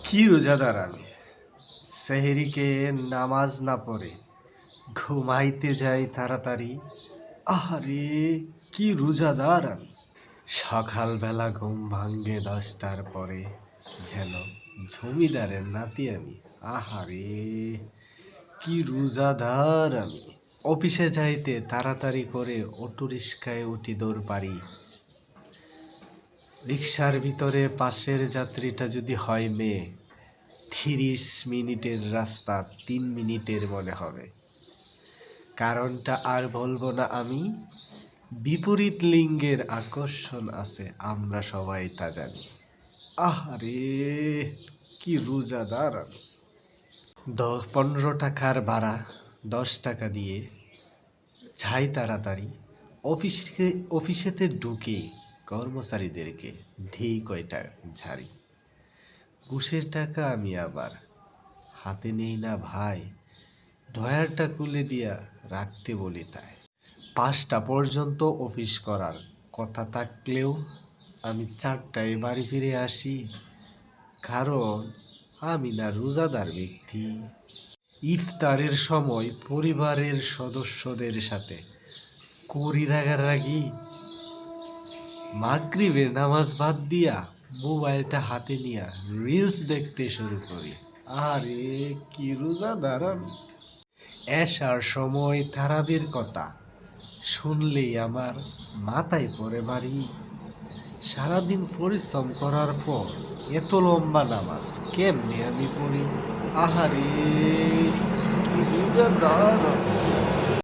কি রোজাদার আমি, সেহরিকে নামাজ না পড়ে ঘুমাইতে যাই তাড়াতাড়ি। আহারে, কি রোজাদার আমি। সকালবেলা ঘুম ভাঙ্গে 10টার পরে, যেন জমিদারের নাতি আমি। আহারে, কি রোজাদার আমি। অফিসে যাইতে তাড়াতাড়ি করে অটো রিক্সায় উঠি দৌড় পারি। রিক্সার ভিতরে পাশের যাত্রীটা যদি হয় মেয়ে, 30 মিনিটের রাস্তা 3 মিনিটের মনে হবে। কারণটা আর বলবো না আমি, বিপরীত লিঙ্গের আকর্ষণ আছে, আমরা সবাই তা জানি। আহারে, কি রোজাদার আমি। 15 টাকার ভাড়া 10 টাকা দিয়ে যাই তাড়াতাড়ি। অফিসেতে ঢুকে কর্মচারীদেরকে ধেই কয়টা ঝাড়ি। ঘুষের টাকা আমি আবার হাতে নেই না ভাই, ড্রয়ারটা খুলে দিয়া রাখতে বলি তাই। 5টা পর্যন্ত অফিস করার কথা থাকলেও আমি 4টায় বাড়ি ফিরে আসি, কারণ আমি না রোজাদার ব্যক্তি। ইফতারের সময় পরিবারের সদস্যদের সাথে করি রাগারাগি, মাগরিবের নামাজ বাদ দিয়া মোবাইলটা হাতে নিয়া রিলস দেখতে শুরু করি। আরে, কি রোজাদার আমি। এশার সময় তারাবির কথা শুনলেই আমার মাথায় পড়ে বাড়ি। সারাদিন পরিশ্রম করার পর এত লম্বা নামাজ কেমনে আমি পড়ি। আহারে, কি রোজাদার আমি।